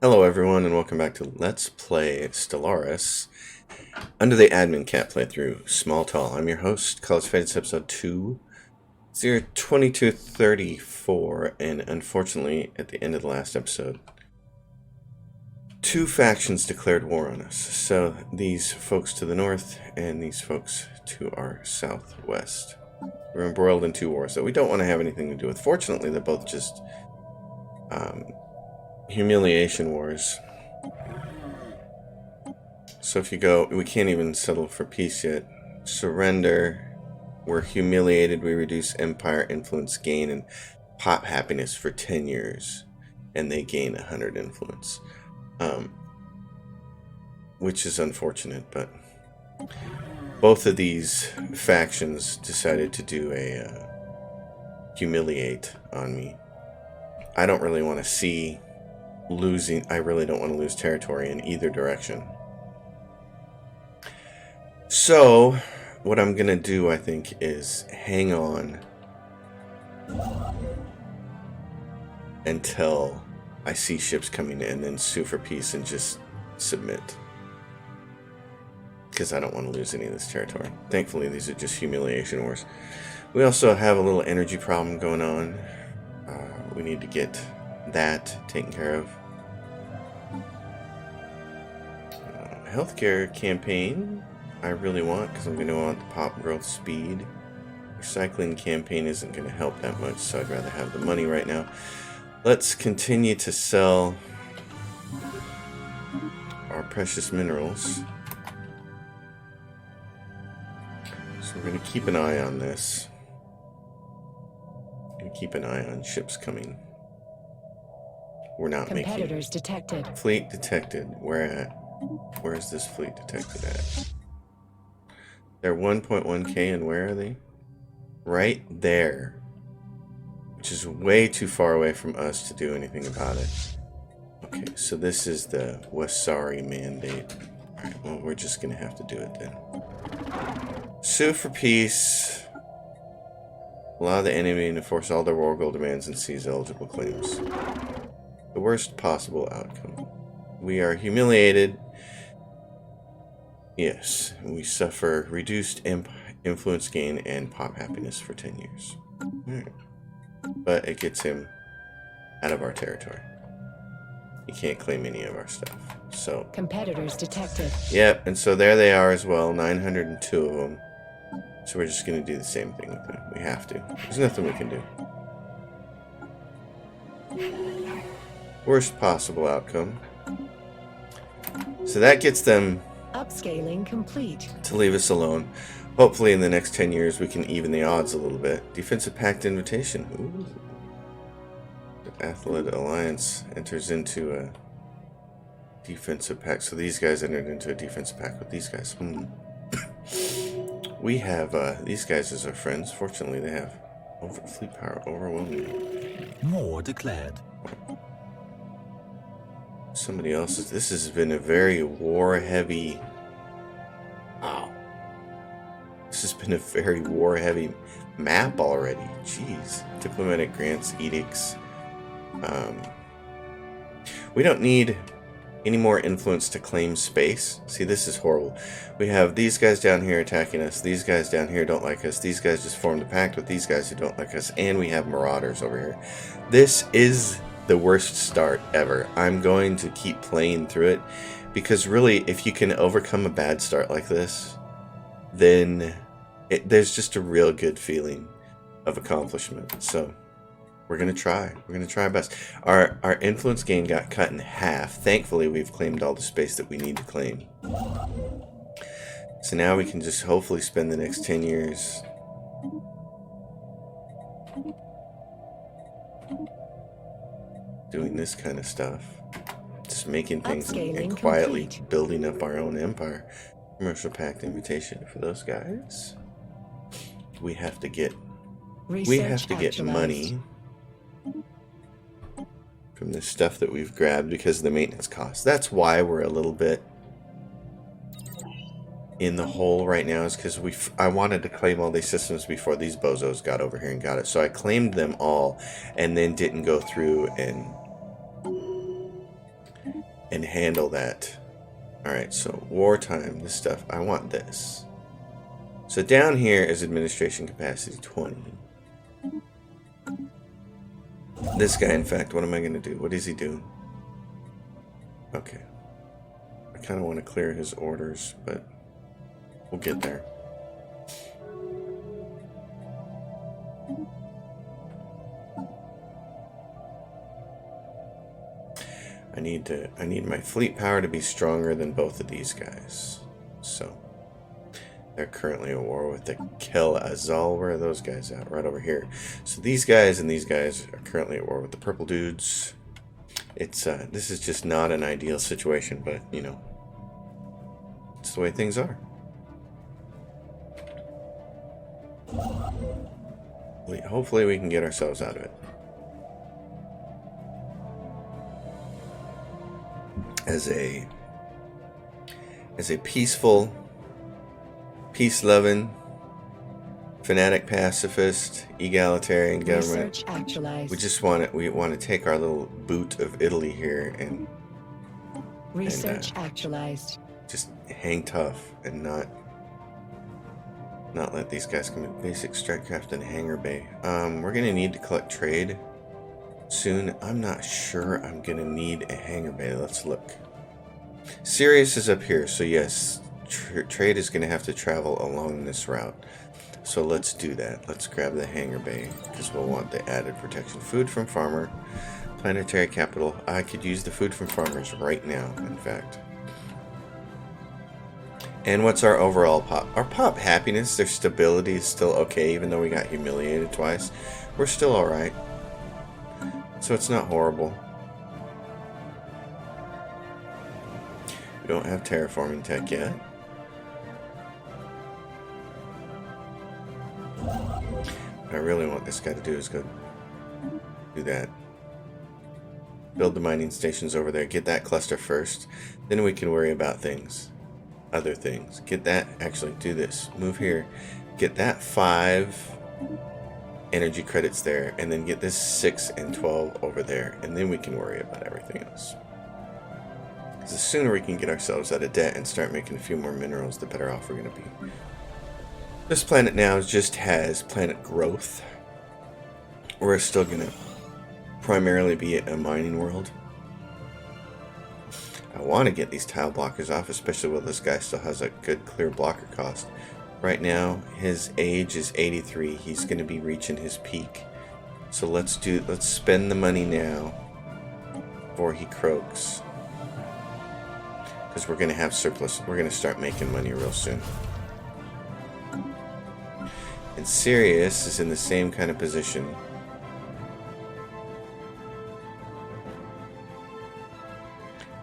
Hello everyone and welcome back to Let's Play Stellaris under the admin cat playthrough Small Tall. I'm your host, College Fadeds episode 2234, and unfortunately at the end of the last episode, two factions declared war on us. So these folks to the north and these folks to our southwest. We're embroiled in two wars that we don't want to have anything to do with. Fortunately, they're both just humiliation wars. So if you go, we can't even settle for peace yet. Surrender. We're humiliated. We reduce empire influence gain and pop happiness for 10 years. And they gain 100 influence. Which is unfortunate, but both of these factions decided to do a humiliate on me. I don't really want to see losing. I really don't want to lose territory in either direction. So what I'm gonna do, I think, is hang on until I see ships coming in and then sue for peace and just submit, because I don't want to lose any of this territory. Thankfully these are just humiliation wars. We also have a little energy problem going on. We need to get that taken care of. Healthcare campaign I really want, because I'm going to want the pop growth speed. Recycling campaign isn't going to help that much, so I'd rather have the money right now. Let's continue to sell our precious minerals. So we're going to keep an eye on this. Keep an eye on ships coming. We're not competitors making detected. Fleet detected. Where at? Where is this fleet detected at? They're 1.1k, and where are they? Right there. Which is way too far away from us to do anything about it. Okay, so this is the Wasari mandate. Alright, well, we're just gonna have to do it then. Sue for peace. Allow the enemy to enforce all their war goal demands and seize eligible claims. The worst possible outcome. We are humiliated. Yes, we suffer reduced influence gain and pop happiness for 10 years. Right. But it gets him out of our territory. He can't claim any of our stuff. So competitors detected. Yep, and so there they are as well, 902 of them. So we're just going to do the same thing with them. We have to. There's nothing we can do. Worst possible outcome. So that gets them upscaling complete to leave us alone. Hopefully in the next 10 years we can even the odds a little bit. Defensive Pact invitation. Ooh. The Athlete Alliance enters into a defensive pact. So these guys entered into a defensive pact with these guys. We have these guys as our friends. Fortunately, they have fleet power overwhelming. War declared. Somebody else's. This has been a very war-heavy. Wow. This has been a very war-heavy map already. Jeez. Diplomatic grants, edicts. We don't need any more influence to claim space. See, this is horrible. We have these guys down here attacking us. These guys down here don't like us. These guys just formed a pact with these guys who don't like us. And we have marauders over here. This is the worst start ever. I'm going to keep playing through it, because really, if you can overcome a bad start like this, then there's just a real good feeling of accomplishment. So we're going to try. We're going to try our best. Our influence gain got cut in half. Thankfully, we've claimed all the space that we need to claim. So now we can just hopefully spend the next 10 years doing this kind of stuff. Just making things and quietly building up our own empire. Commercial Pact invitation for those guys. We have to get money from the stuff that we've grabbed because of the maintenance costs. That's why we're a little bit in the hole right now, is because I wanted to claim all these systems before these bozos got over here and got it. So I claimed them all and then didn't go through and and handle that. Alright, so wartime, this stuff, I want this. So down here is administration capacity 20. This guy, in fact, what am I going to do? What is he doing? Okay. I kind of want to clear his orders, but we'll get there. I need my fleet power to be stronger than both of these guys. So they're currently at war with the Kel Azal. Where are those guys at? Right over here. So these guys and these guys are currently at war with the purple dudes. It's this is just not an ideal situation, but you know, it's the way things are. Hopefully we can get ourselves out of it. As a peaceful, peace-loving, fanatic pacifist, egalitarian government, we just want to take our little boot of Italy here and actualized. Just hang tough and not let these guys come in. Basic strike craft and hangar bay. We're gonna need to collect trade soon. I'm not sure I'm gonna need a hangar bay. Let's look. Sirius is up here, so yes, trade is gonna have to travel along this route. So let's do that. Let's grab the hangar bay because we'll want the added protection. Food from farmer, planetary capital. I could use the food from farmers right now, in fact. And what's our overall pop? Our pop happiness, their stability is still okay, even though we got humiliated twice. We're still alright. So it's not horrible. We don't have terraforming tech yet. What I really want this guy to do is go do that. Build the mining stations over there. Get that cluster first. Then we can worry about things. Other things. Get that. Actually, do this. Move here. Get that 5 energy credits there. And then get this 6 and 12 over there. And then we can worry about everything else. Because the sooner we can get ourselves out of debt and start making a few more minerals, the better off we're going to be. This planet now just has planet growth. We're still going to primarily be a mining world. I want to get these tile blockers off, especially while this guy still has a good clear blocker cost. Right now, his age is 83. He's going to be reaching his peak. So let's spend the money now before he croaks. Because we're going to have surplus. We're going to start making money real soon. And Sirius is in the same kind of position.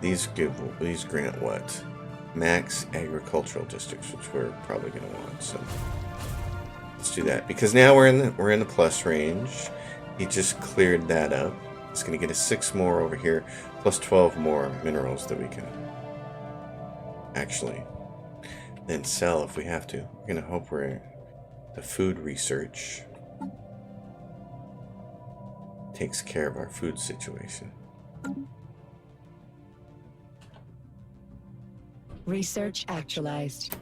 These grant what? Max agricultural districts, which we're probably going to want. So let's do that because now we're in the plus range. He just cleared that up. It's going to get us 6 more over here, plus 12 more minerals that we can actually then sell if we have to. We're going to hope the food research takes care of our food situation. Research actualized.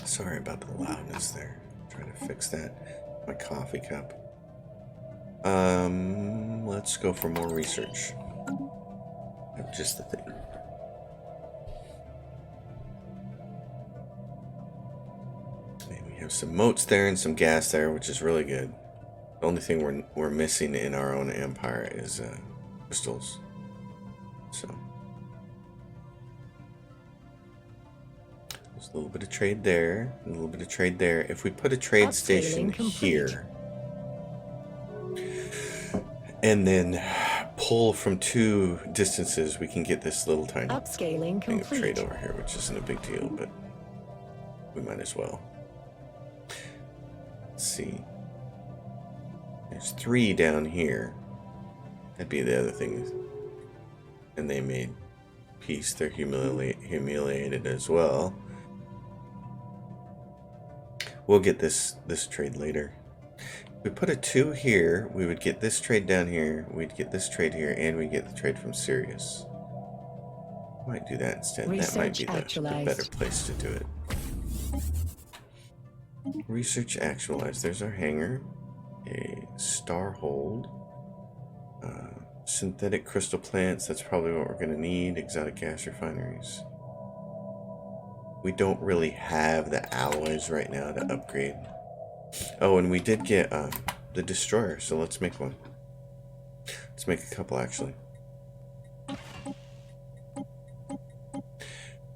Sorry about the loudness there. Trying to fix that. My coffee cup. Let's go for more research. Just the thing. And we have some moats there and some gas there, which is really good. The only thing we're missing in our own empire is crystals. So there's a little bit of trade there, a little bit of trade there. If we put a trade station here, and then pull from 2 distances, we can get this little tiny upscaling thing of complete. trade over here, which isn't a big deal, but we might as well. Let's see. There's 3 down here. That'd be the other thing. And they made peace. They're humiliated as well. We'll get this trade later. we put a 2 here, we would get this trade down here, we'd get this trade here, and we'd get the trade from Sirius. Might do that instead. That might be the better place to do it. Research actualized. There's our hangar. A star hold. Synthetic crystal plants. That's probably what we're going to need. Exotic gas refineries. We don't really have the alloys right now to upgrade. Oh, and we did get the destroyer, so let's make one. Let's make a couple, actually.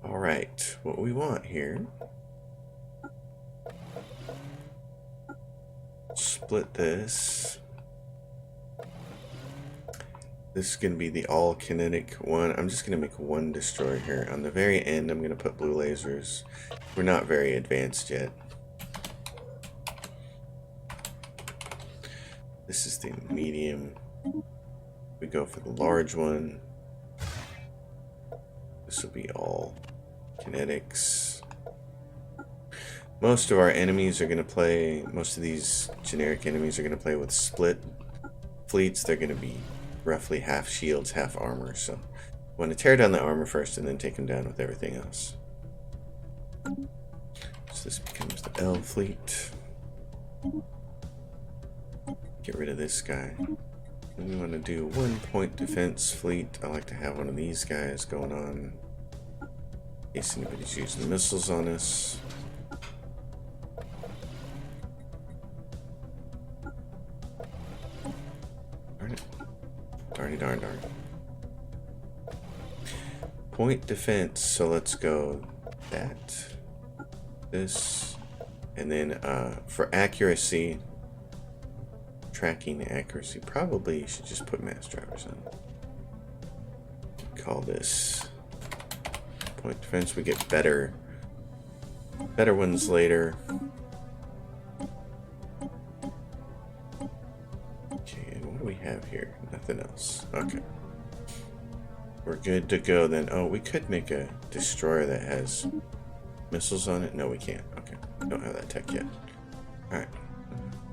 Alright, what we want here... Split this. This is going to be the all-kinetic one. I'm just going to make one destroyer here. On the very end, I'm going to put blue lasers. We're not very advanced yet. This is the medium. We go for the large one. This will be all kinetics. Most of our enemies are going to play, most of these generic enemies are going to play with split fleets. They're going to be roughly half shields, half armor. So I want to tear down the armor first and then take them down with everything else. So this becomes the L fleet. Get rid of this guy. And we want to do 1 point defense fleet. I like to have one of these guys going on in case anybody's using missiles on us. Darn. Point defense, so let's go that, this, and then for accuracy, tracking accuracy, probably you should just put mass drivers on. Call this point defense. We get better ones later. We have here nothing else. Okay, we're good to go then. Oh, we could make a destroyer that has missiles on it. No, we can't. Okay, we don't have that tech yet. All right,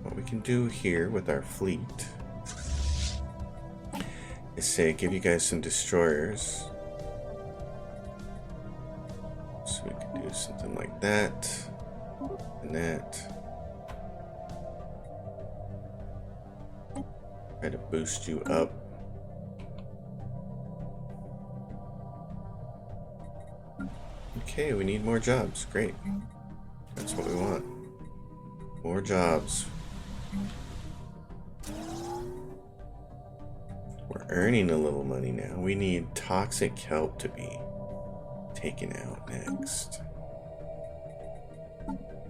what we can do here with our fleet is say give you guys some destroyers, so we can do something like that and that. Try to boost you up. Okay, we need more jobs. Great. That's what we want. More jobs. We're earning a little money now. We need toxic kelp to be taken out next.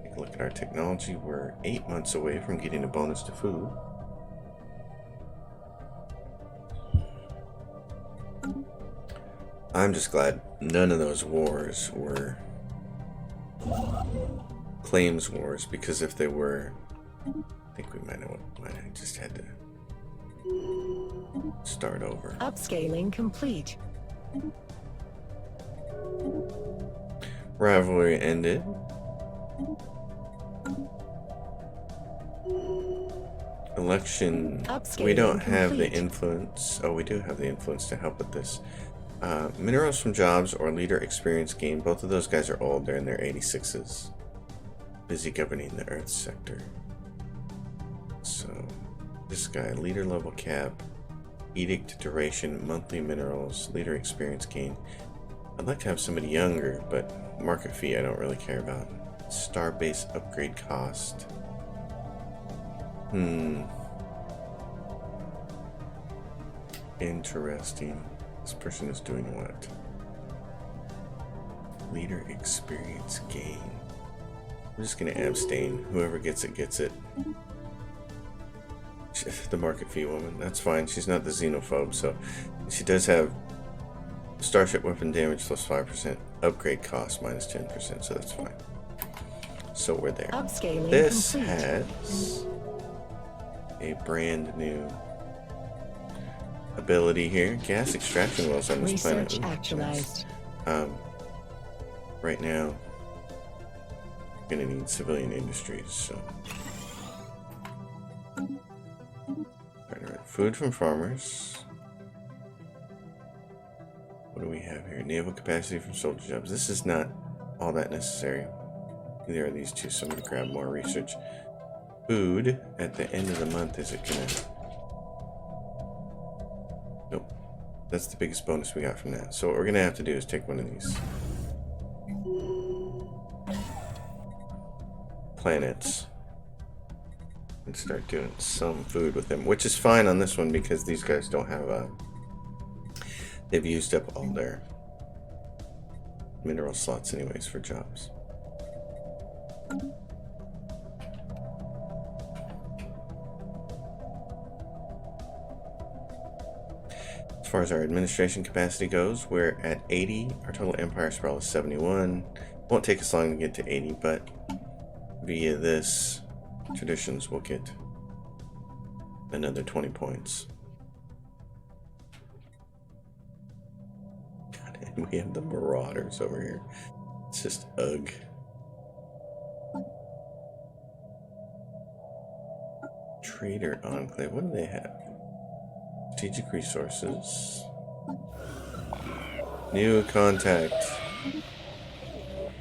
Take a look at our technology. We're 8 months away from getting a bonus to food. I'm just glad none of those wars were claims wars, because if they were, I think we might have just had to start over. Upscaling complete. Rivalry ended. Election. We don't have the influence. Oh, we do have the influence to help with this. Minerals from jobs or leader experience gain. Both of those guys are old. They're in their 86s. Busy governing the Earth sector. So, this guy, leader level cap, edict duration, monthly minerals, leader experience gain. I'd like to have somebody younger, but market fee I don't really care about. Starbase upgrade cost. Interesting. This person is doing what? Leader experience gain. I'm just going to abstain. Whoever gets it, gets it. The market fee woman. That's fine. She's not the xenophobe, so she does have starship weapon damage plus 5%. Upgrade cost minus 10%, so that's fine. So we're there. Upscaling this complete. has a brand new ability here. Gas extraction wells on this planet. Research actualized. Right now, we're gonna need civilian industries, so food from farmers. What do we have here? Naval capacity from soldier jobs. This is not all that necessary. Neither are these two, so I'm going to grab more research. Food at the end of the month, is it going to... Nope. That's the biggest bonus we got from that. So what we're going to have to do is take one of these planets and start doing some food with them, which is fine on this one because these guys don't have a... They've used up all their mineral slots anyways for jobs. As far as our administration capacity goes, we're at 80. Our total empire sprawl is 71. Won't take us long to get to 80, but via this traditions we'll get another 20 points. God, we have the marauders over here. It's just ugh. Trader Enclave. What do they have? Strategic resources. New contact.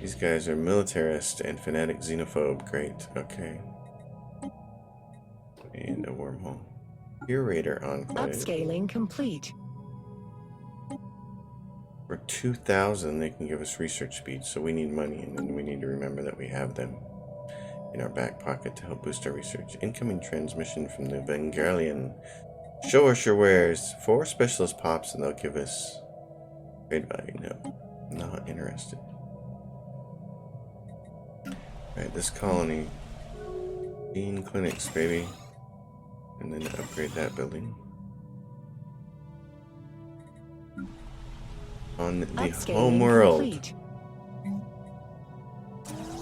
These guys are militarist and fanatic xenophobe. Great. Okay. And a wormhole. Curator Enclave. Upscaling complete. For 2,000, they can give us research speed, so we need money, and then we need to remember that we have them in our back pocket to help boost our research. Incoming transmission from the Vengalian. Show us your wares. 4 specialist pops, and they'll give us trade value. No, not interested. Alright, this colony. Gene clinics, baby. And then upgrade that building. On the home world. Complete.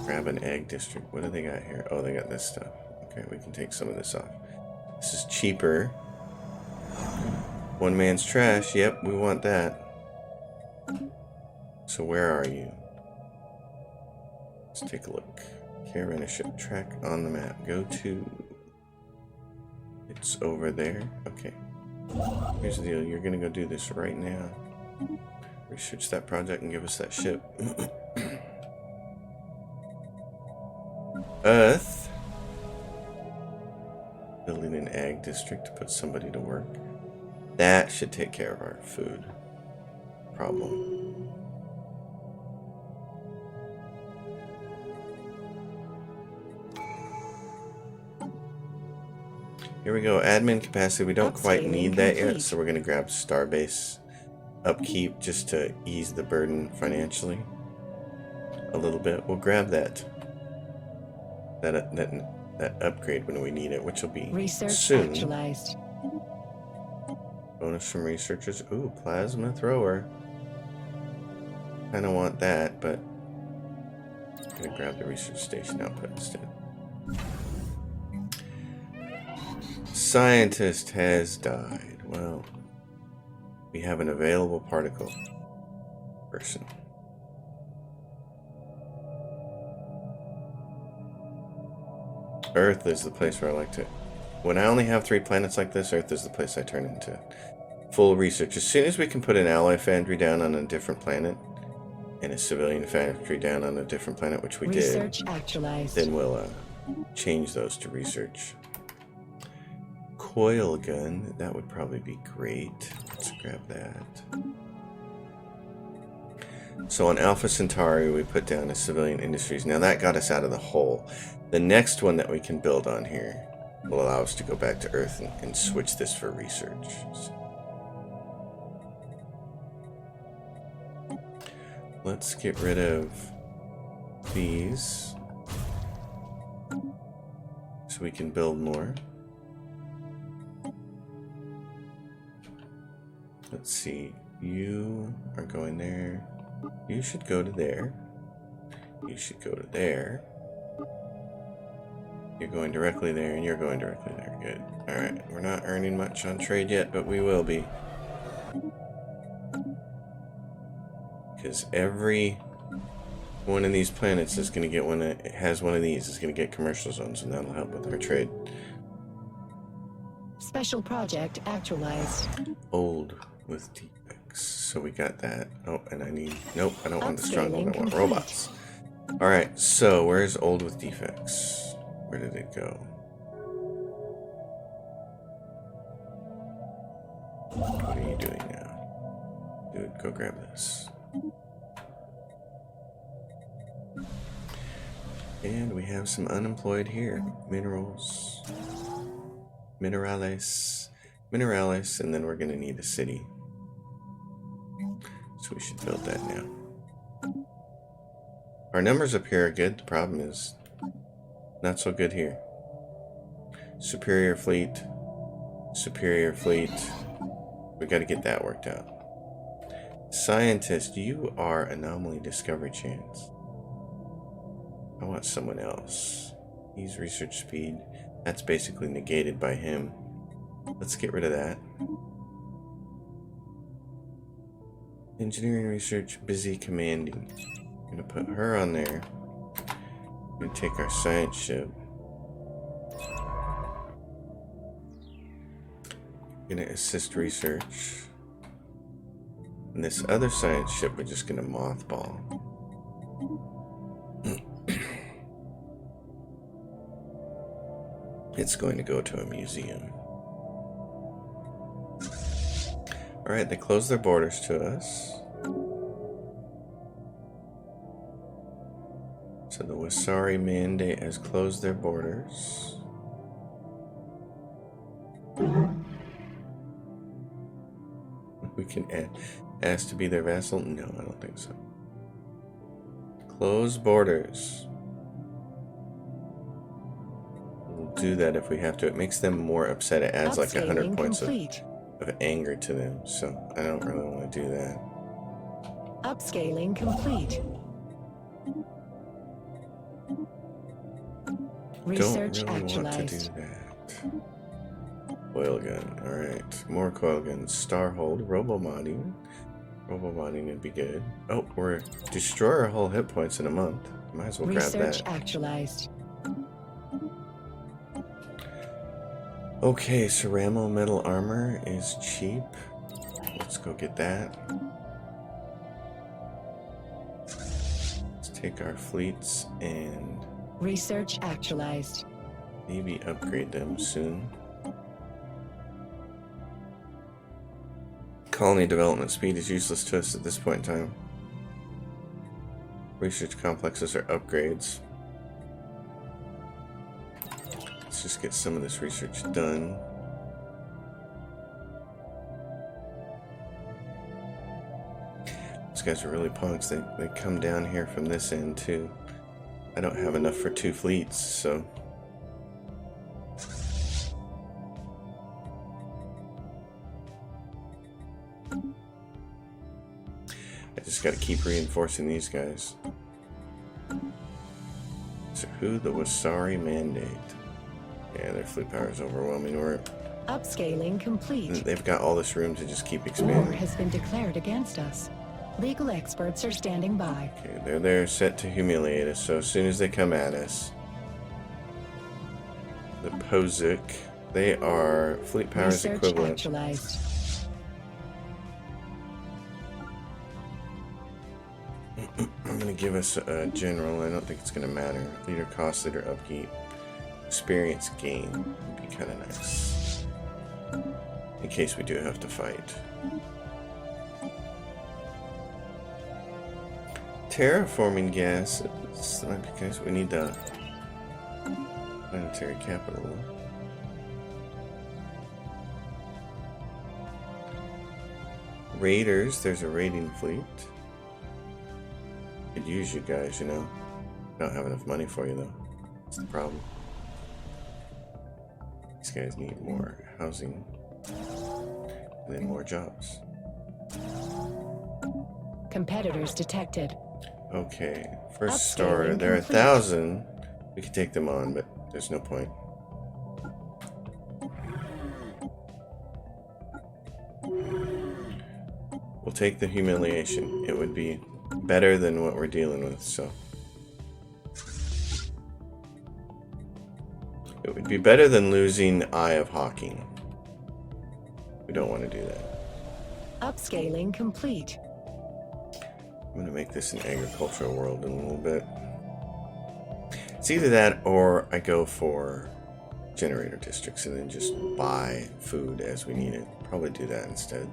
Grab an egg district. What do they got here? Oh, they got this stuff. Okay, we can take some of this off. This is cheaper. One man's trash. Yep, we want that. So where are you? Let's take a look. Caravan ship track on the map. Go to... It's over there. Okay. Here's the deal. You're going to go do this right now. Research that project and give us that ship. Earth. Building an ag district to put somebody to work. That should take care of our food problem. Here we go. Admin capacity. We don't quite need that yet, so we're going to grab Starbase upkeep just to ease the burden financially a little bit. We'll grab that upgrade when we need it, which will be research soon. Actualized. Bonus from researchers. Ooh, plasma thrower. Kind of want that, but I'm gonna grab the research station output instead. Scientist has died. Well, we have an available particle person. Earth is the place where I like to... When I only have 3 planets like this, Earth is the place I turn into full research. As soon as we can put an alloy foundry down on a different planet and a civilian factory down on a different planet, which we research did, actualized. Then we'll change those to research. Coil gun, that would probably be great. Let's grab that. So on Alpha Centauri, we put down a civilian industries. Now that got us out of the hole. The next one that we can build on here will allow us to go back to Earth and switch this for research. So let's get rid of these so we can build more. Let's see. You are going there. You should go to there. You should go to there. You're going directly there, and you're going directly there. Good. Alright, we're not earning much on trade yet, but we will be. Because every one of these planets is going to get one that has one of these. Is going to get commercial zones, and that'll help with our trade. Special project actualized. Old with defects. So we got that. Oh, and I need... Nope, I don't want the stronghold. I want Upscaling robots. Alright, so where's old with defects? Where did it go? What are you doing now? Dude, go grab this. And we have some unemployed here. Minerals. Minerales. Minerales, and then we're going to need a city. So we should build that now. Our numbers up here are good. The problem is not so good here. Superior fleet. Superior fleet. We got to get that worked out. Scientist, you are anomaly discovery chance. I want someone else. He's research speed. That's basically negated by him. Let's get rid of that. Engineering research, busy commanding. I'm going to put her on there. I'm going to take our science ship. I'm going to assist research. And this other science ship we're just going to mothball. It's going to go to a museum. Alright, they closed their borders to us. So the Wasari Mandate has closed their borders. We can ask to be their vassal? No, I don't think so. Close borders. We'll do that if we have to. It makes them more upset. It adds like 100 points of anger to them. So I don't really want to do that. Upscaling complete. Research don't really actualized. want to do that. Coil gun. Alright. More coil guns. Starhold. Robo-modding. Robo-modding would be good. Oh, we're destroy our whole hit points in a month. Might as well grab that. Research actualized. Okay, Ceramo metal armor is cheap. Let's go get that. Let's take our fleets and Research actualized. maybe upgrade them soon. Colony development speed is useless to us at this point in time. Research complexes are upgrades. Let's just get some of this research done. These guys are really punks. They come down here from this end too. I don't have enough for 2 fleets, so I just gotta keep reinforcing these guys. So who? The Wasari Mandate. Yeah, their fleet power is overwhelming. Upscaling complete. They've got all this room to just keep War expanding. has been declared against us. Legal experts are standing by. Okay, they're there set to humiliate us, so as soon as they come at us. The Pozic, they are fleet powers Research equivalent. actualized. I'm gonna give us a general. I don't think it's gonna matter. Leader cost, leader upkeep, experience gain would be kind of nice in case we do have to fight. Terraforming gas. That might be because we need the planetary capital. Raiders. There's a raiding fleet. Could use you guys, you know. Don't have enough money for you though. That's the problem. These guys need more housing and then more jobs. Competitors detected. Okay, first Upscaling starter. They're complete. 1,000. We could take them on, but there's no point. We'll take the humiliation. It would be better than what we're dealing with, so. It would be better than losing Eye of Hawking. We don't want to do that. Upscaling complete. I'm going to make this an agricultural world in a little bit. It's either that or I go for generator districts and then just buy food as we need it. Probably do that instead.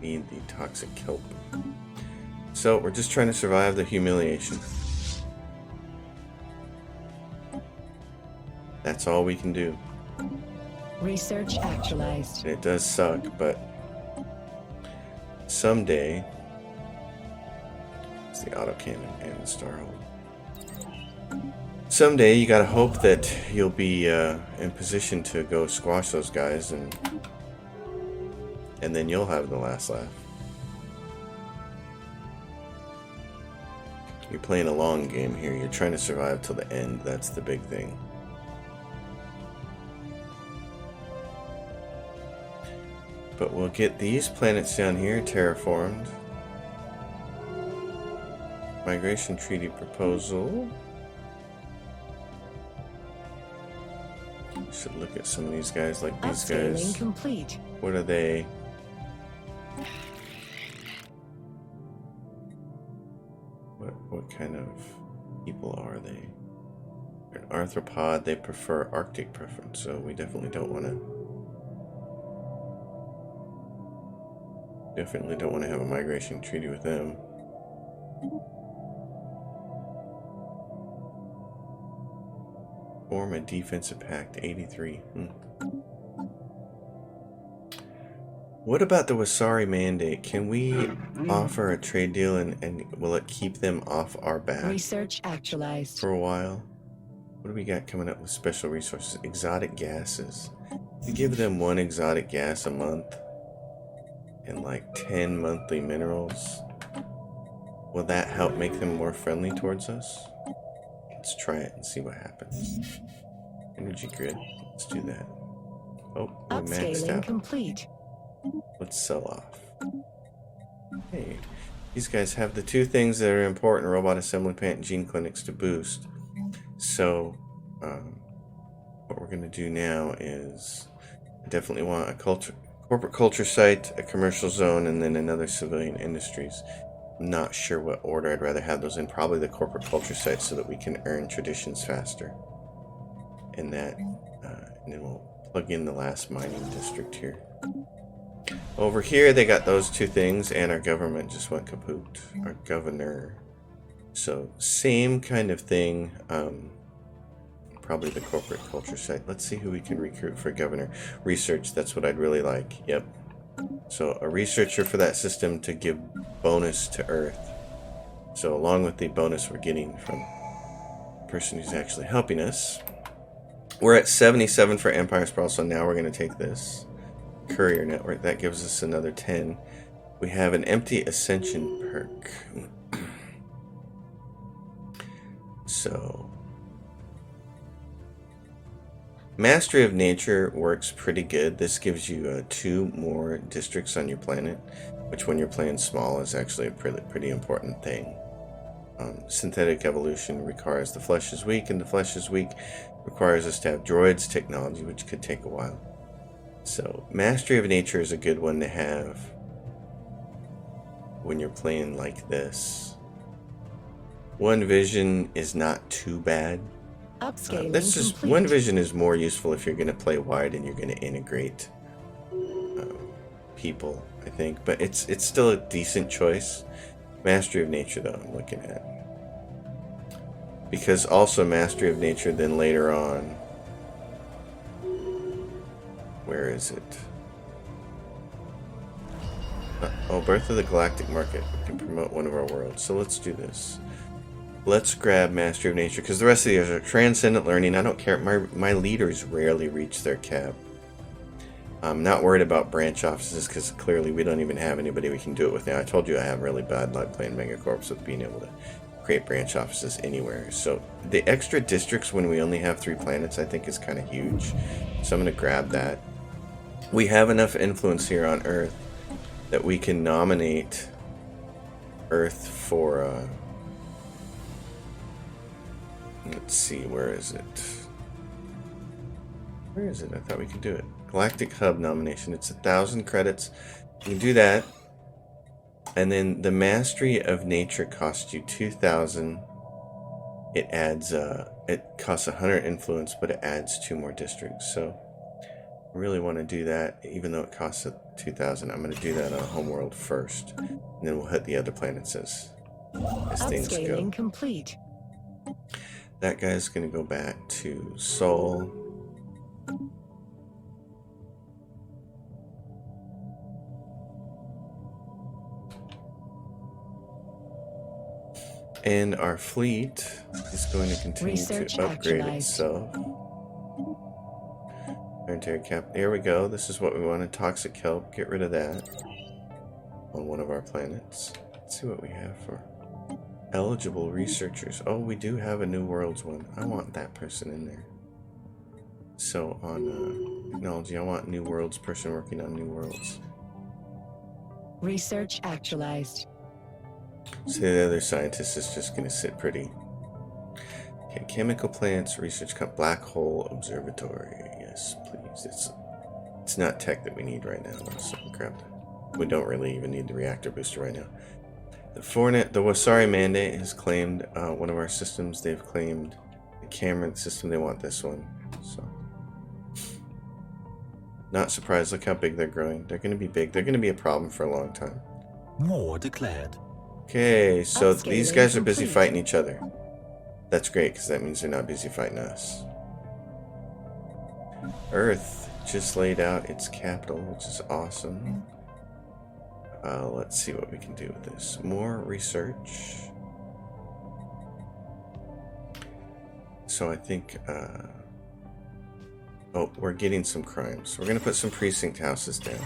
Need the toxic kelp. So we're just trying to survive the humiliation. That's all we can do. Research actualized. And it does suck, but someday it's the autocannon and the starhold. Someday you gotta hope that you'll be in position to go squash those guys, and then you'll have the last laugh. You're playing a long game here. You're trying to survive till the end. That's the big thing. But we'll get these planets down here terraformed. Migration treaty proposal. Should look at some of these guys, like these guys. Upscaling complete. What are they? What kind of people are they? They're an arthropod. They prefer Arctic preference, so we definitely don't want to. Definitely don't want to have a migration treaty with them. Form a defensive pact, 83. What about the Wasari mandate? Can we offer a trade deal and will it keep them off our back Research actualized. for a while? What do we got coming up with special resources? Exotic gases. We give them 1 exotic gas a month and like 10 monthly minerals. Will that help make them more friendly towards us? Let's try it and see what happens. Energy grid. Let's do that. Oh, we maxed Upscaling out. complete. Let's sell off. Hey, these guys have the 2 things that are important: robot assembly plant and gene clinics to boost. So, what we're going to do now is I definitely want a corporate culture site, a commercial zone, and then another civilian industries. I'm not sure what order I'd rather have those in. Probably the corporate culture site so that we can earn traditions faster. And that, and then we'll plug in the last mining district here. Over here, they got those 2 things, and our government just went kaput. Our governor. So, same kind of thing. Probably the corporate culture site. Let's see who we can recruit for governor. Research, that's what I'd really like. Yep. So, a researcher for that system to give bonus to Earth. So, along with the bonus we're getting from the person who's actually helping us. We're at 77 for Empire Sprawl, so now we're going to take this courier network. That gives us another 10. We have an empty ascension perk. So, Mastery of Nature works pretty good. This gives you 2 more districts on your planet, which when you're playing small is actually a pretty important thing. Synthetic evolution requires the flesh is weak, and the flesh is weak requires us to have droids technology, which could take a while. So, Mastery of Nature is a good one to have when you're playing like this. 1 vision is not too bad. Upscaling That's just complete. 1 vision is more useful if you're going to play wide and you're going to integrate people, I think. But it's still a decent choice. Mastery of Nature, though, I'm looking at. Because also Mastery of Nature, then later on, where is it? Oh, Birth of the Galactic Market. We can promote one of our worlds. So let's do this. Let's grab Mastery of Nature, because the rest of these are Transcendent Learning. I don't care. My leaders rarely reach their cap. I'm not worried about branch offices, because clearly we don't even have anybody we can do it with now. I told you I have really bad luck playing Megacorps with being able to create branch offices anywhere. So the extra districts when we only have 3 planets I think is kind of huge. So I'm going to grab that. We have enough influence here on Earth that we can nominate Earth for let's see, where is it? Where is it? I thought we could do it. Galactic Hub nomination. It's 1,000 credits. You can do that. And then the Mastery of Nature costs you 2,000. It adds, it costs 100 influence, but it adds 2 more districts. So I really want to do that, even though it costs 2,000. I'm going to do that on a homeworld first, and then we'll hit the other planets as things go. Upscaling complete. That guy's going to go back to Sol. And our fleet is going to continue to upgrade itself. Planetary cap. There we go. This is what we wanted. Toxic kelp. Get rid of that on one of our planets. Let's see what we have for eligible researchers. Oh, we do have a New Worlds one. I want that person in there. So on technology, I want New Worlds person working on New Worlds. Research actualized. So the other scientist is just going to sit pretty. Okay, chemical plants, research black hole observatory. Yes, please. It's not tech that we need right now. So grab that. We don't really even need the reactor booster right now. The Wasari mandate has claimed one of our systems. They've claimed the Cameron system. They want this one. So not surprised. Look how big they're growing. They're going to be big. They're going to be a problem for a long time. More declared. Okay, so these guys are busy fighting each other. That's great, because that means they're not busy fighting us. Earth just laid out its capital, which is awesome. Let's see what we can do with this. More research. So I think... oh, we're getting some crimes. So we're going to put some precinct houses down.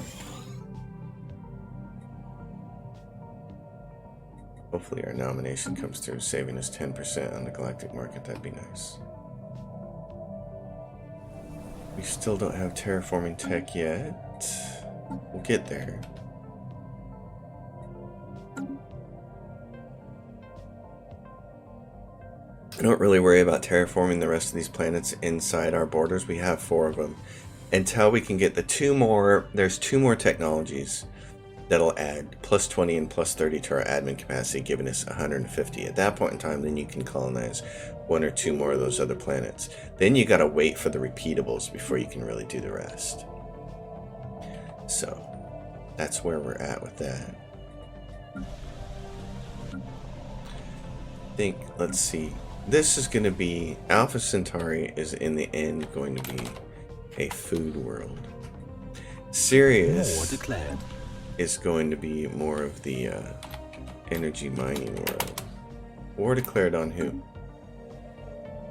Hopefully our nomination comes through, saving us 10% on the galactic market. That'd be nice. We still don't have terraforming tech yet. We'll get there. I don't really worry about terraforming the rest of these planets inside our borders. We have 4 of them. Until we can get the 2 more, there's 2 more technologies that'll add plus 20 and plus 30 to our admin capacity, giving us 150. At that point in time, then you can colonize 1 or 2 more of those other planets. Then you gotta wait for the repeatables before you can really do the rest. So that's where we're at with that. I think, let's see. This is gonna be, Alpha Centauri is in the end going to be a food world. Sirius More declared. is going to be more of the energy mining world. War declared on who?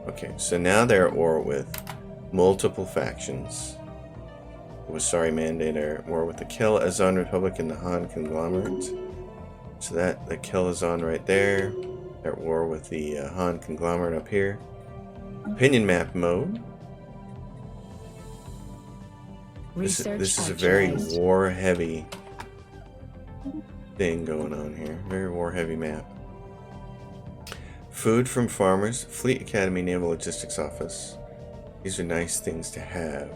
Okay, so now they're at war with multiple factions. The Wasari Mandate are at war with the Kel Azan Republic and the Han Conglomerate. So that the Kel Azan right there. They're at war with the Han Conglomerate up here. Opinion map mode. This is a very war-heavy thing going on here. Very war-heavy map. Food from farmers. Fleet Academy Naval Logistics Office. These are nice things to have.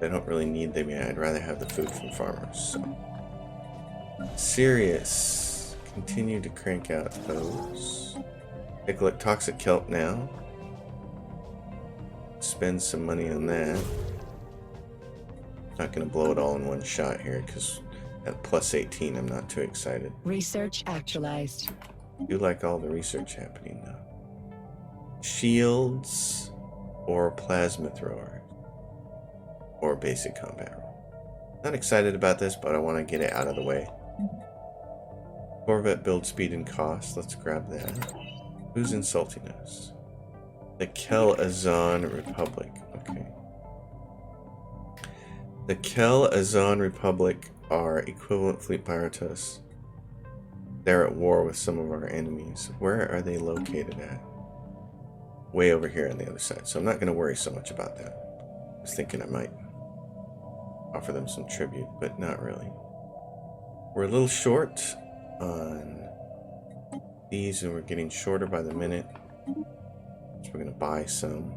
I don't really need them yet. I'd rather have the food from farmers. So. Sirius. Continue to crank out those. Take a look. Toxic kelp now. Spend some money on that. Not going to blow it all in one shot here because at plus 18 I'm not too excited. Research actualized. I do like all the research happening though. Shields or plasma throwers or basic combat roll. Not excited about this, but I want to get it out of the way. Corvette build speed and cost. Let's grab that. Who's insulting us? The Kel Azan Republic. Okay. The Kel Azan Republic are equivalent fleet power to us. They're at war with some of our enemies. Where are they located at? Way over here on the other side. So I'm not going to worry so much about that. I was thinking I might offer them some tribute, but not really. We're a little short on these, and we're getting shorter by the minute. So we're going to buy some.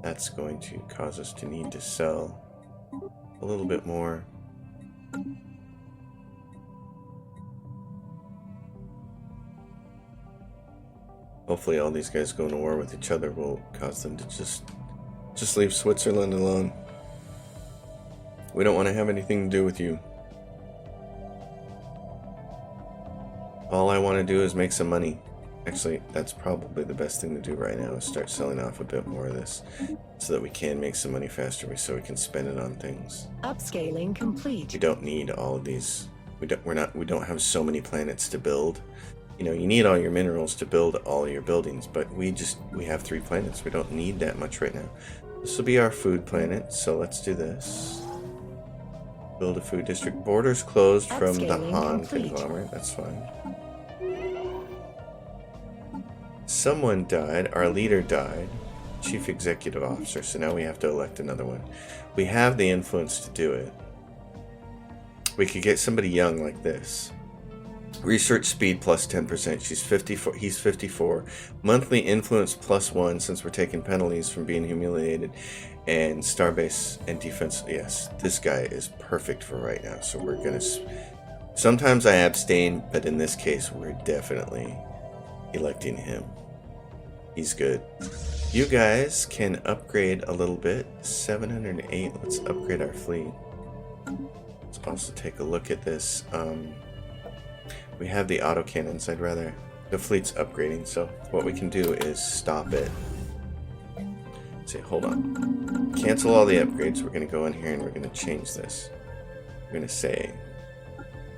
That's going to cause us to need to sell a little bit more. Hopefully all these guys going to war with each other will cause them to just leave Switzerland alone. We don't want to have anything to do with you. All I want to do is make some money. Actually, that's probably the best thing to do right now is start selling off a bit more of this so that we can make some money faster so we can spend it on things. Upscaling complete. We don't need all of these. We don't have so many planets to build. You know, you need all your minerals to build all your buildings, but we have 3 planets. We don't need that much right now. This will be our food planet, so let's do this. Build a food district. Borders closed from the Han conglomerate. That's fine. Someone died. Our leader died. Chief Executive Officer. So now we have to elect another one. We have the influence to do it. We could get somebody young like this. Research speed plus 10%. She's 54. He's 54. Monthly influence plus 1 since we're taking penalties from being humiliated. And starbase and defense. Yes, this guy is perfect for right now. So we're going to... Sometimes I abstain, but in this case, we're definitely electing him. He's good. You guys can upgrade a little bit. 708. Let's upgrade our fleet. Let's also take a look at this. We have the autocannons. The fleet's upgrading, so what we can do is stop it. Say, hold on. Cancel all the upgrades. We're going to go in here and we're going to change this. We're going to say,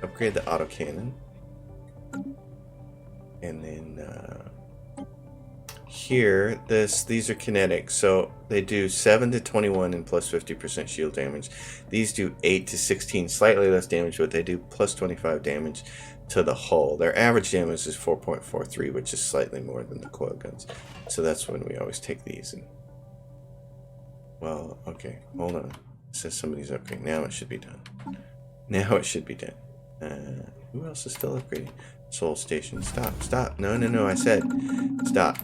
upgrade the autocannon. And then here, these are kinetic. So they do 7 to 21 and plus 50% shield damage. These do 8 to 16, slightly less damage, but they do plus 25 damage to the hull. Their average damage is 4.43, which is slightly more than the coil guns. So that's when we always take these. And well, okay, hold on. It says somebody's upgrading. Now it should be done. Now it should be done. Who else is still upgrading? Soul Station. Stop. No, I said stop.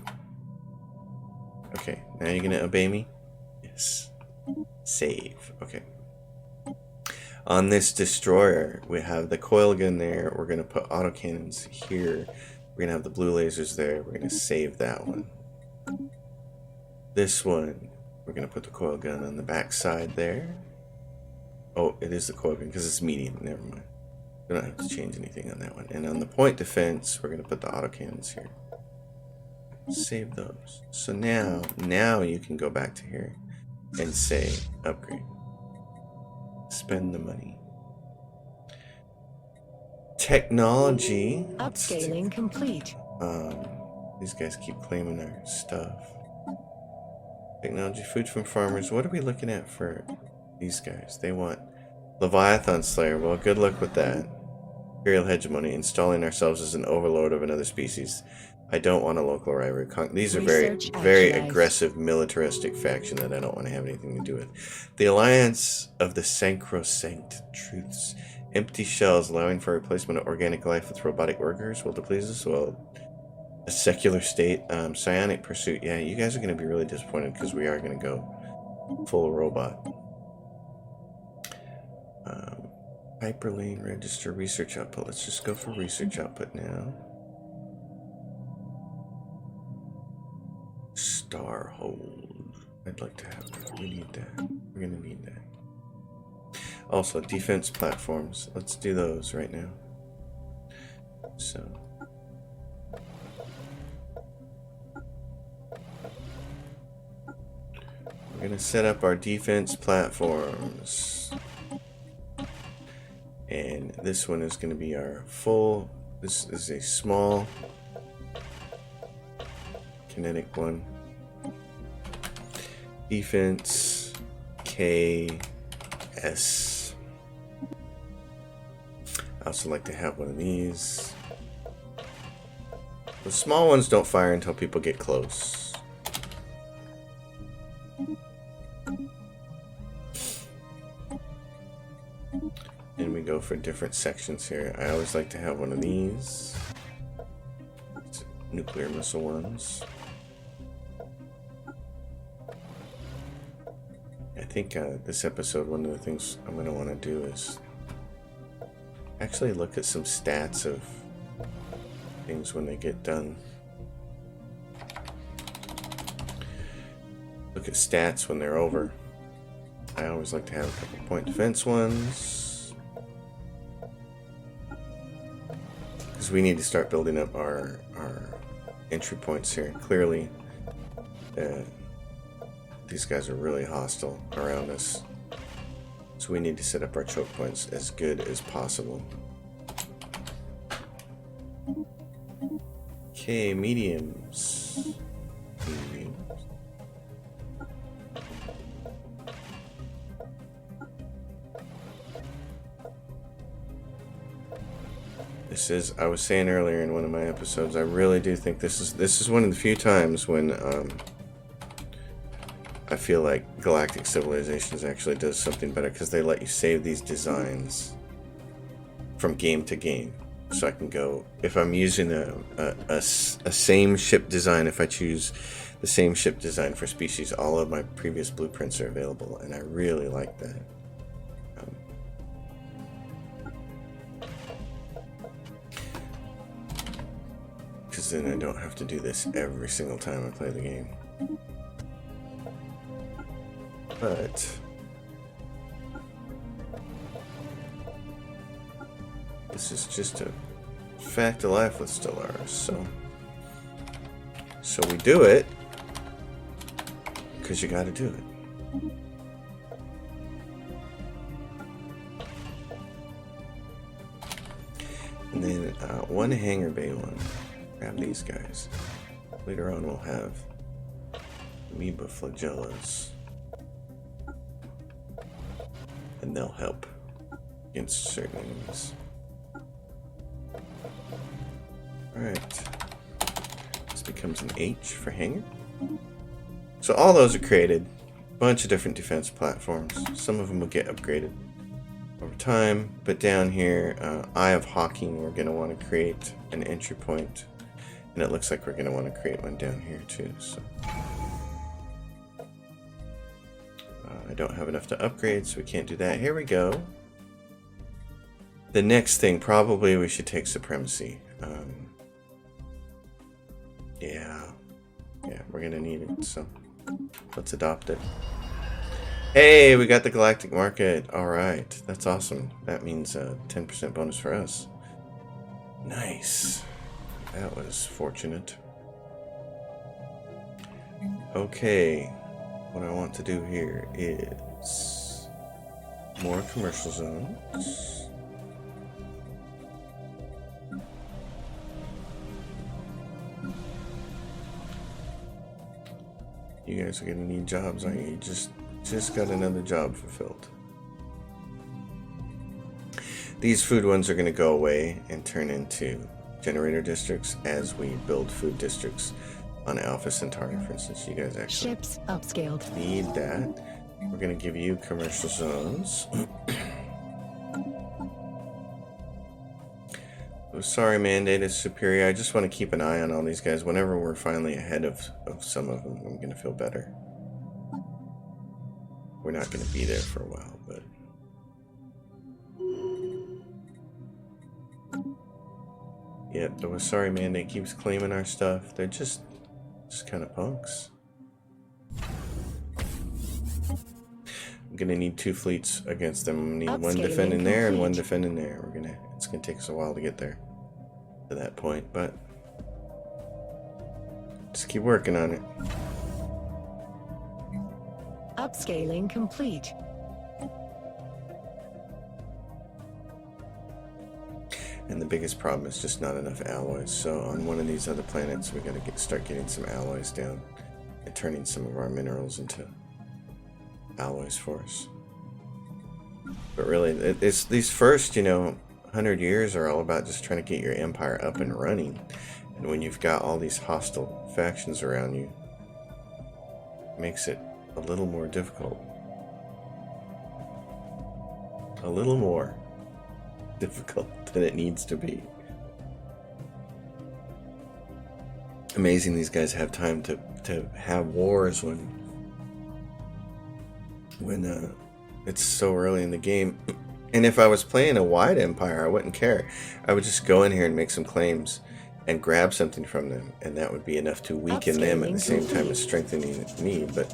Okay, now you're gonna obey me? Yes. Save. Okay. On this destroyer, we have the coil gun there. We're gonna put autocannons here. We're gonna have the blue lasers there. We're gonna save that one. This one, we're gonna put the coil gun on the back side there. Oh, it is the coil gun because it's medium. Never mind. We don't have to change anything on that one. And on the point defense, we're going to put the autocannons here. Save those. So now you can go back to here and say upgrade. Spend the money. Technology. Upscaling complete. These guys keep claiming our stuff. Technology, food from farmers. What are we looking at for these guys? They want Leviathan Slayer. Well, good luck with that. Imperial hegemony, installing ourselves as an overlord of another species. I don't want a local rivalry. These are very aggressive militaristic faction that I don't want to have anything to do with. The Alliance of the Sacrosanct Truths. Empty shells allowing for replacement of organic life with robotic workers. Will it please us? Well, a secular state. Psionic pursuit. Yeah, you guys are going to be really disappointed because we are going to go full robot. Hyperlane, register, research output. Let's just go for research output now. Starhold. I'd like to have that. We need that. We're going to need that. Also, defense platforms. Let's do those right now. So. We're going to set up our defense platforms. And this one is going to be our full. This is a small kinetic one. Defense KS. I also like to have one of these. The small ones don't fire until people get close. And we go for different sections here. I always like to have one of these. Nuclear missile ones. think this episode, one of the things I'm going to want to do is actually look at some stats of things when they get done. Look at stats when they're over. I always like to have a couple point defense ones, because we need to start building up our entry points here. Clearly, these guys are really hostile around us, so we need to set up our choke points as good as possible. Okay, mediums. This is, I was saying earlier in one of my episodes, I really do think this is one of the few times when I feel like Galactic Civilizations actually does something better, because they let you save these designs from game to game. So I can go, if I'm using a same ship design, if I choose the same ship design for species, all of my previous blueprints are available, and I really like that. Because then I don't have to do this every single time I play the game. But this is just a fact of life with Stellaris, so we do it because you got to do it. And then one hangar bay one. Grab these guys. Later on, we'll have amoeba flagellas, and they'll help against certain enemies. Alright, this becomes an H for hangar. So all those are created. Bunch of different defense platforms. Some of them will get upgraded over time, but down here, Eye of Hawking, we're going to want to create an entry point, and it looks like we're going to want to create one down here too. So I don't have enough to upgrade, so we can't do that. Here we go. The next thing, probably we should take Supremacy. Yeah, we're gonna need it, so let's adopt it. Hey, we got the Galactic Market. Alright, that's awesome. That means 10% bonus for us. Nice. That was fortunate. Okay, what I want to do here is more commercial zones. You guys are gonna need jobs, aren't you? You just got another job fulfilled. These food ones are gonna go away and turn into generator districts as we build food districts on Alpha Centauri, for instance. You guys actually Ships upscaled. need that. We're gonna give you commercial zones. Oh, sorry, Mandate is superior. I just want to keep an eye on all these guys. Whenever we're finally ahead of some of them, I'm going to feel better. We're not going to be there for a while, but... Yep, the Wasari Mandate keeps claiming our stuff. They're just kind of punks. I'm going to need 2 fleets against them. I'm going to need one defending there and one defending there. It's going to take us a while to get there. To that point, but just keep working on it. Upscaling complete. And the biggest problem is just not enough alloys. So on one of these other planets, we got to start getting some alloys down and turning some of our minerals into alloys for us. But really, it's these first, 100 years are all about just trying to get your empire up and running. And when you've got all these hostile factions around you, it makes it a little more difficult. A little more difficult than it needs to be. Amazing these guys have time to have wars when when it's so early in the game. And if I was playing a wide empire, I wouldn't care. I would just go in here and make some claims and grab something from them, and that would be enough to weaken them at the same time as strengthening me. But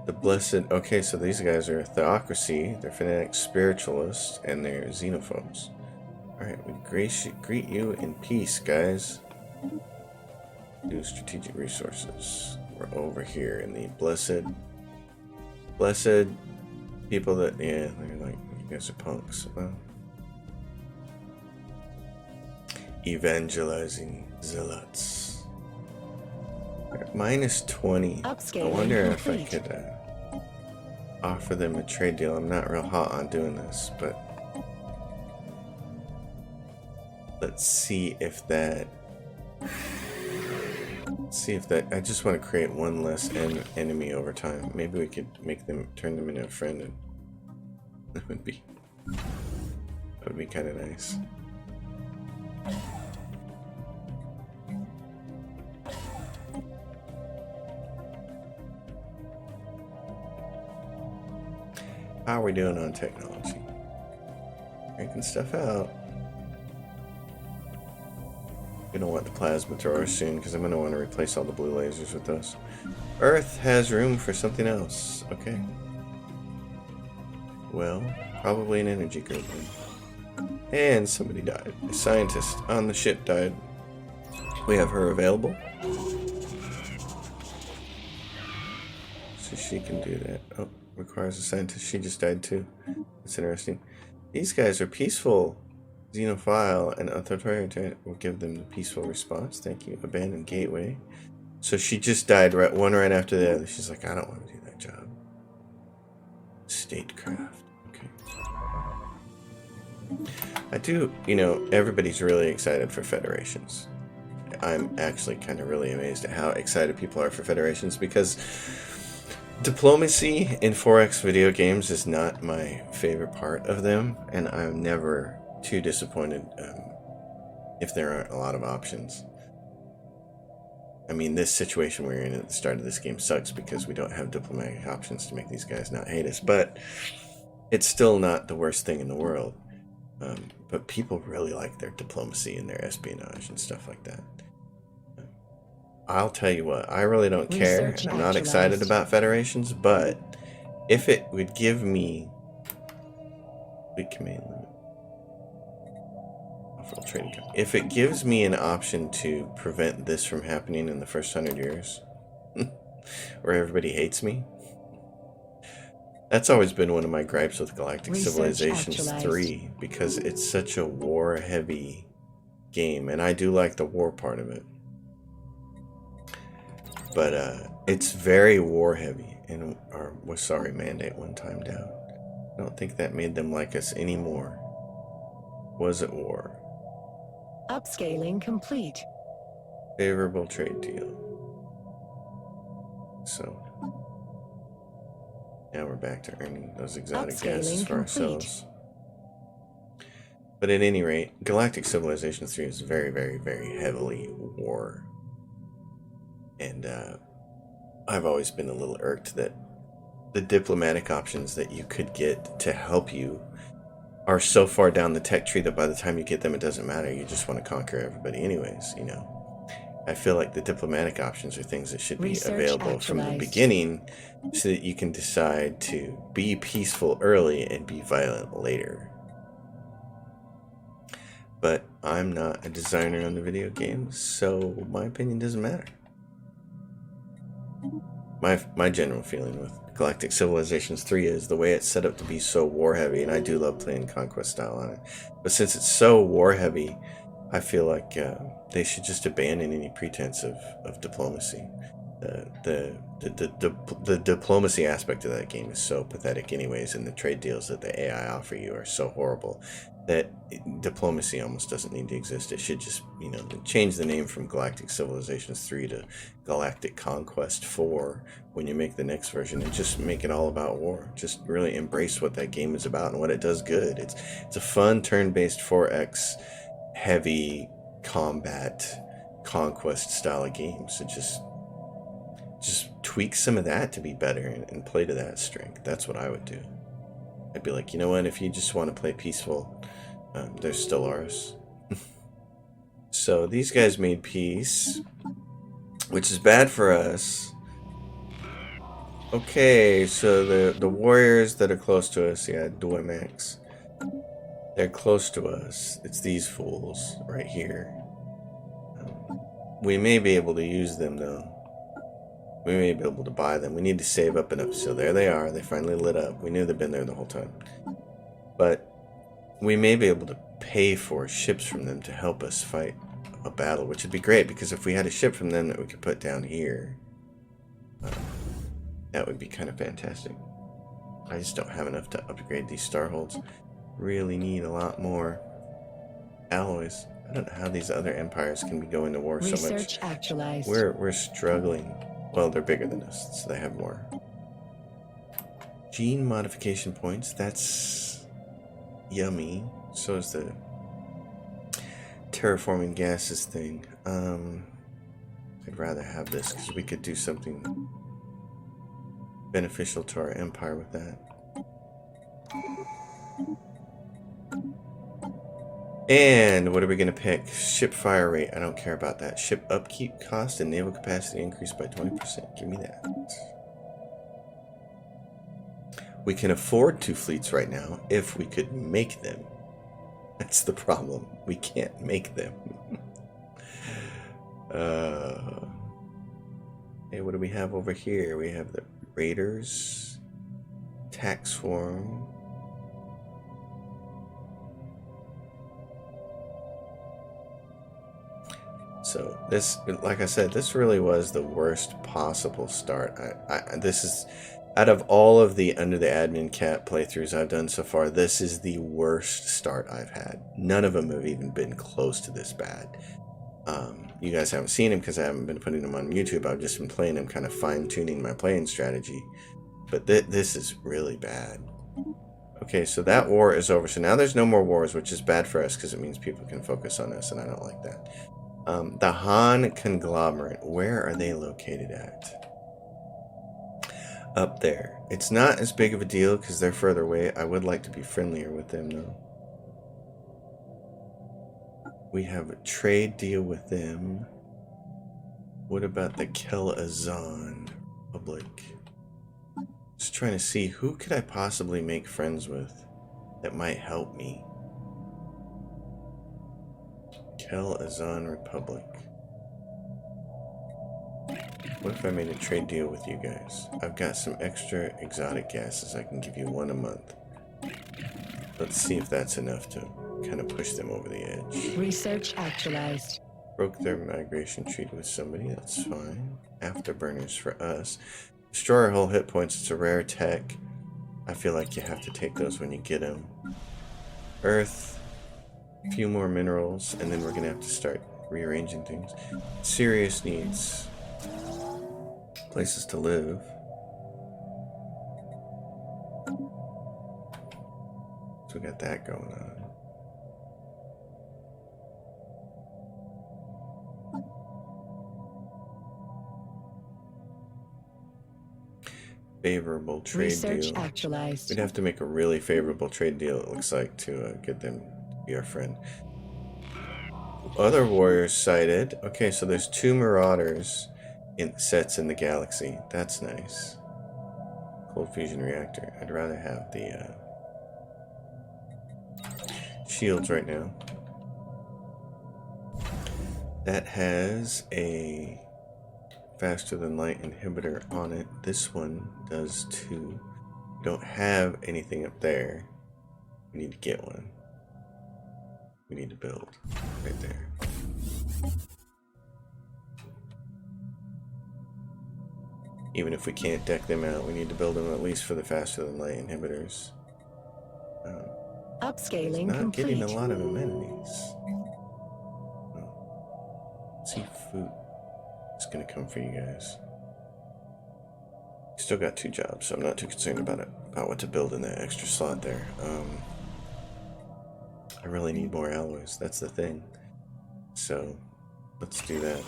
the blessed... Okay, so these guys are theocracy, they're fanatic spiritualists, and they're xenophobes. Alright, we greet you in peace, guys. Do strategic resources. We're over here in the blessed people that... Yeah, they're like... You guys are punks. Well, evangelizing zealots. Minus 20. I wonder if I could offer them a trade deal. I'm not real hot on doing this, but let's see if that... I just want to create one less enemy over time. Maybe we could turn them into a friend, and that would be kind of nice. How are we doing on technology? Cranking stuff out. Gonna want the plasma throwers soon because I'm gonna want to replace all the blue lasers with those. Earth has room for something else. Okay. Well, probably an energy grid then. And somebody died. A scientist on the ship died. We have her available, so she can do that. Oh, requires a scientist. She just died too. That's interesting. These guys are peaceful. Xenophile and authoritarian will give them the peaceful response. Thank you. Abandoned gateway. So she just died one right after the other. She's like, I don't want to do that job. Statecraft. Okay. I do, everybody's really excited for federations. I'm actually kind of really amazed at how excited people are for federations, because diplomacy in 4X video games is not my favorite part of them, and I'm never too disappointed if there aren't a lot of options. I mean, this situation we're in at the start of this game sucks because we don't have diplomatic options to make these guys not hate us, but it's still not the worst thing in the world. But people really like their diplomacy and their espionage and stuff like that. I'll tell you what, I really don't care. I'm not excited about federations, but if it would give me big command limit, if it gives me an option to prevent this from happening in the first 100 years, where everybody hates me, that's always been one of my gripes with Galactic Civilizations 3, because it's such a war-heavy game, and I do like the war part of it. But it's very war-heavy, and mandate one time down. I don't think that made them like us anymore. Was it war? Upscaling complete. Favorable trade deal. So now we're back to earning those exotic gases for ourselves. But at any rate, Galactic Civilization 3 is very, very, very heavily war. And I've always been a little irked that the diplomatic options that you could get to help you are so far down the tech tree that by the time you get them, it doesn't matter. You just want to conquer everybody anyways, I feel like the diplomatic options are things that should be available from the beginning, so that you can decide to be peaceful early and be violent later. But I'm not a designer on the video game, so my opinion doesn't matter. My general feeling with Galactic Civilizations 3 is the way it's set up to be so war heavy, and I do love playing Conquest style on it. But since it's so war heavy, I feel like they should just abandon any pretense of diplomacy. The diplomacy aspect of that game is so pathetic anyways, and the trade deals that the AI offer you are so horrible that diplomacy almost doesn't need to exist. It should just, change the name from Galactic Civilizations 3 to Galactic Conquest 4 when you make the next version, and just make it all about war. Just really embrace what that game is about and what it does good. It's a fun turn-based 4X heavy combat conquest style of games. So just tweak some of that to be better and play to that strength. That's what I would do. I'd be like, you know what, if you just want to play peaceful, there's Stellaris. So these guys made peace, which is bad for us. Okay, so the warriors that are close to us, yeah, Doimax, they're close to us. It's these fools right here. We may be able to use them, though. We may be able to buy them. We need to save up enough. So there they are. They finally lit up. We knew they'd been there the whole time. But we may be able to pay for ships from them to help us fight a battle, which would be great, because if we had a ship from them that we could put down here, that would be kind of fantastic. I just don't have enough to upgrade these starholds. Really need a lot more alloys. I don't know how these other empires can be going to war so much. Research actualized. We're struggling. Well, they're bigger than us, so they have more. Gene modification points. That's yummy. So is the terraforming gases thing. I'd rather have this because we could do something beneficial to our empire with that. And what are we going to pick? Ship fire rate. I don't care about that. Ship upkeep cost and naval capacity increased by 20%. Give me that. We can afford 2 fleets right now if we could make them. That's the problem. We can't make them. Hey, what do we have over here? We have the Raiders, Tax Swarm. So this, like I said, this really was the worst possible start. This is, out of all of the Under the Admin Cat playthroughs I've done so far, this is the worst start I've had. None of them have even been close to this bad. You guys haven't seen them because I haven't been putting them on YouTube. I've just been playing them, kind of fine-tuning my playing strategy. But this is really bad. Okay, so that war is over. So now there's no more wars, which is bad for us because it means people can focus on us, and I don't like that. The Han conglomerate, where are they located at? Up there. It's not as big of a deal because they're further away. I would like to be friendlier with them, though. We have a trade deal with them. What about the Kel-Azan Republic? Just trying to see, who could I possibly make friends with that might help me? Kel-Azan Republic. What if I made a trade deal with you guys? I've got some extra exotic gases. I can give you 1 a month. Let's see if that's enough to kind of push them over the edge. Research actualized. Broke their migration treaty with somebody. That's fine. Afterburners for us. Destroy our whole hit points. It's a rare tech. I feel like you have to take those when you get them. Earth. A few more minerals, and then we're gonna have to start rearranging things. Serious needs. Places to live. So we got that going on. Favorable trade Research deal. actualized. We'd have to make a really favorable trade deal, it looks like, to get them to be our friend. Other warriors sighted. Okay, so there's 2 marauders in sets in the galaxy. That's nice. Cold fusion reactor. I'd rather have the shields right now. That has a faster than light inhibitor on it. This one does too. We don't have anything up there. We need to get one. We need to build right there. Even if we can't deck them out, we need to build them at least for the faster than light inhibitors. Upscaling Not complete. getting a lot of amenities. See, food. It's gonna come for you guys. Still got 2 jobs, so I'm not too concerned about it. About what to build in that extra slot there. I really need more alloys. That's the thing. So let's do that.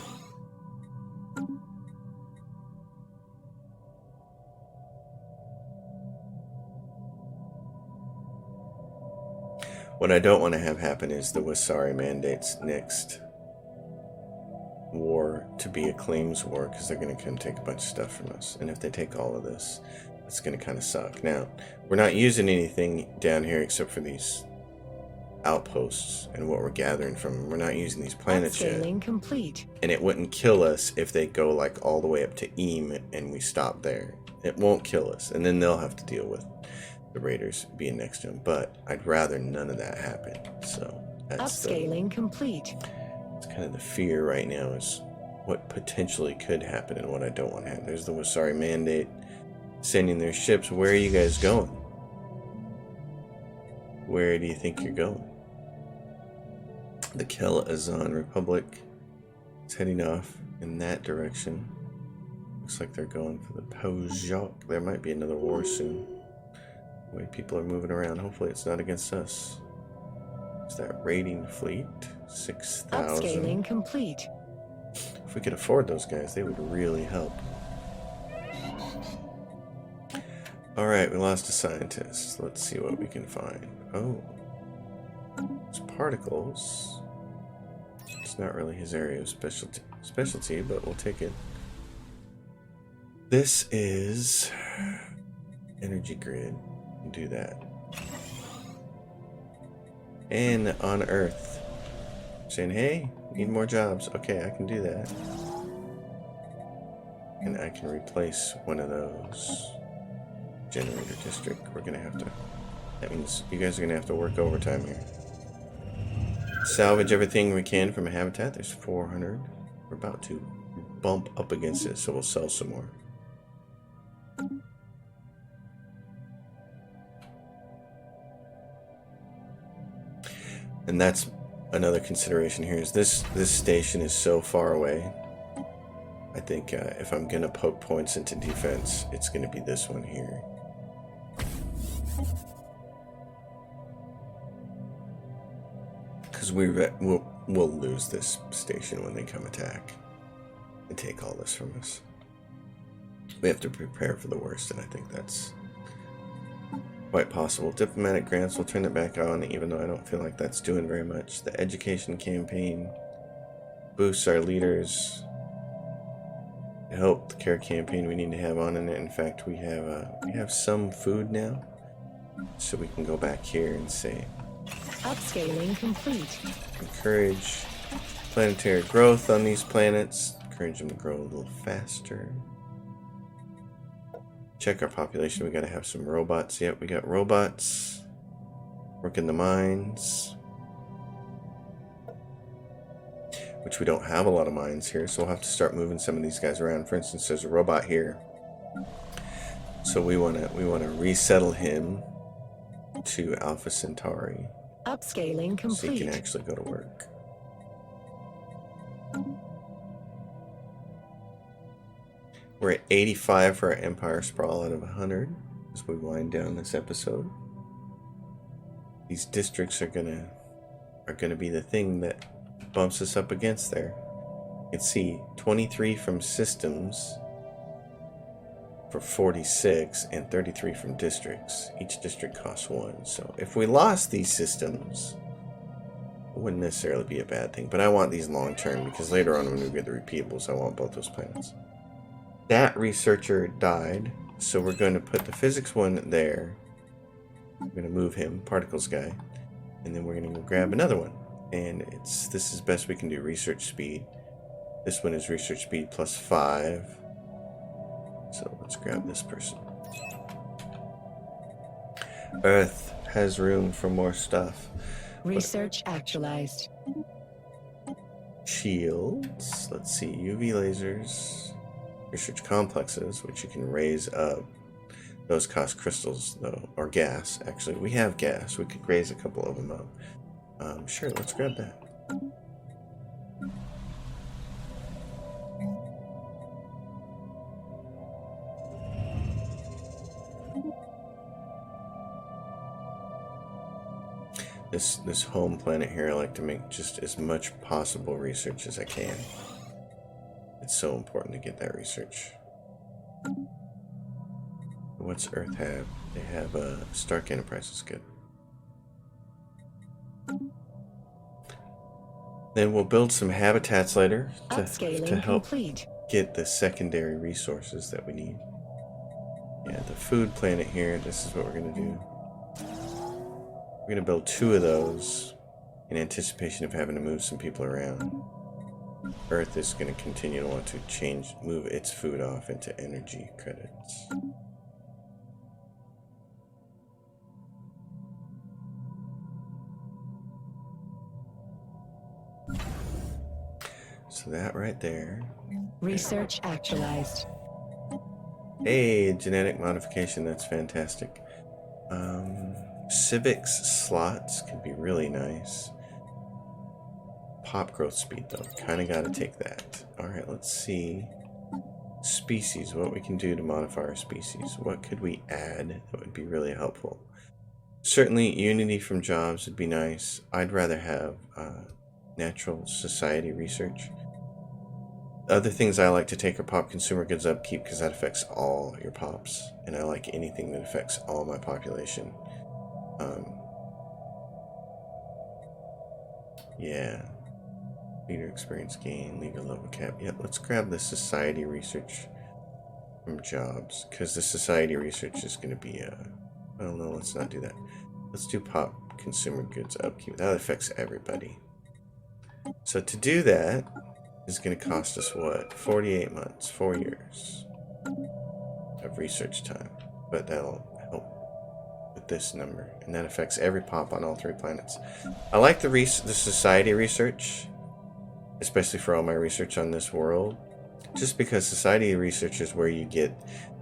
What I don't want to have happen is the Wasari mandates next war to be a claims war, because they're going to come take a bunch of stuff from us. And if they take all of this, it's going to kind of suck. Now, we're not using anything down here except for these outposts and what we're gathering from them. We're not using these planets yet. Complete. And it wouldn't kill us if they go like all the way up to Eam and we stop there. It won't kill us, and then they'll have to deal with the raiders being next to them. But I'd rather none of that happen. So that's complete. It's kind of the fear right now, is what potentially could happen and what I don't want to happen. There's the Wasari mandate sending their ships. Where are you guys going? Where do you think you're going? The Kel-Azan Republic is heading off in that direction. Looks like they're going for the Pojok. There might be another war soon. The way people are moving around. Hopefully it's not against us. It's that raiding fleet. 6,000. Complete. If we could afford those guys, they would really help. Alright, we lost a scientist. Let's see what we can find. Oh. It's particles. It's not really his area of specialty, but we'll take it. This is energy grid. We'll do that. And on Earth. Saying, hey, need more jobs. Okay, I can do that. And I can replace one of those. Generator district. We're gonna have to. That means you guys are gonna have to work overtime here. Salvage everything we can from a habitat. There's 400. We're about to bump up against it, so we'll sell some more. And that's another consideration here, is this station is so far away. I think if I'm gonna poke points into defense, it's gonna be this one here. Because we'll lose this station when they come attack and take all this from us. We have to prepare for the worst, and I think that's quite possible. Diplomatic grants, will turn it back on, even though I don't feel like that's doing very much. The education campaign boosts our leaders. I hope the care campaign we need to have on in it. In fact, we have some food now, so we can go back here and say upscaling complete. Encourage planetary growth on these planets. Encourage them to grow a little faster. Check our population. We gotta have some robots. Yep, we got robots. Working the mines. Which we don't have a lot of mines here, so we'll have to start moving some of these guys around. For instance, there's a robot here. So we wanna resettle him to Alpha Centauri. Upscaling complete. So he can actually go to work. We're at 85 for our Empire Sprawl out of 100 as we wind down this episode. These districts are gonna be the thing that bumps us up against there. You can see 23 from systems for 46 and 33 from districts. Each district costs 1. So if we lost these systems, it wouldn't necessarily be a bad thing. But I want these long term, because later on when we get the repeatables, I want both those planets. That researcher died, so we're going to put the physics one there. We're going to move him, particles guy, and then we're going to go grab another one. And this is best we can do. Research speed. This one is research speed plus 5. So let's grab this person. Earth has room for more stuff. Research actualized. Shields. Let's see. UV lasers. Research complexes, which you can raise up. Those cost crystals, though, or gas. Actually, we have gas. We could raise a couple of them up. Sure, let's grab that. This home planet here, I like to make just as much possible research as I can. It's so important to get that research. What's Earth have? They have Stark Enterprises. Good. Then we'll build some habitats later to Upscaling help complete. get the secondary resources that we need. Yeah, the food planet here, this is what we're going to do. We're going to build 2 of those in anticipation of having to move some people around. Earth is going to continue to want to move its food off into energy credits. So that right there. Research actualized. Hey, genetic modification, that's fantastic. Civics slots could be really nice. Pop growth speed though, kind of got to take that. Alright, let's see. Species, what we can do to modify our species. What could we add that would be really helpful? Certainly unity from jobs would be nice. I'd rather have natural society research. Other things I like to take are pop consumer goods upkeep, because that affects all your pops, and I like anything that affects all my population. Yeah, leader experience gain, leader level cap. Yep, let's grab the society research from jobs, because the society research is going to be oh no, let's not do that. Let's do pop consumer goods upkeep. That affects everybody. So to do that is going to cost us what? 48 months, 4 years of research time. But that'll help with this number, and that affects every pop on all 3 planets. I like the society research, especially for all my research on this world, just because society research is where you get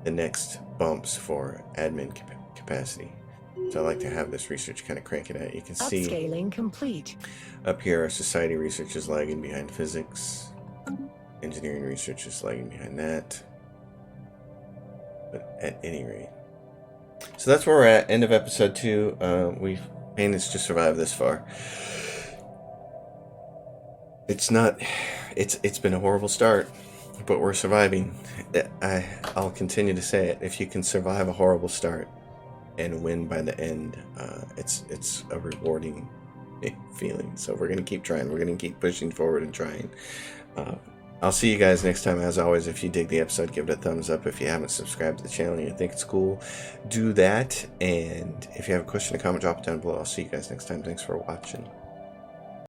the next bumps for admin capacity. So I like to have this research kind of crank it out. You can see Upscaling complete. up here our society research is lagging behind physics. Engineering research is lagging behind that. But at any rate. So that's where we're at. End of episode 2. We've managed to survive this far. It's been a horrible start, but we're surviving. I'll continue to say it. If you can survive a horrible start and win by the end, it's a rewarding feeling. So we're gonna keep trying. We're gonna keep pushing forward and trying. I'll see you guys next time. As always, if you dig the episode, give it a thumbs up. If you haven't subscribed to the channel and you think it's cool, do that. And if you have a question or comment, drop it down below. I'll see you guys next time. Thanks for watching.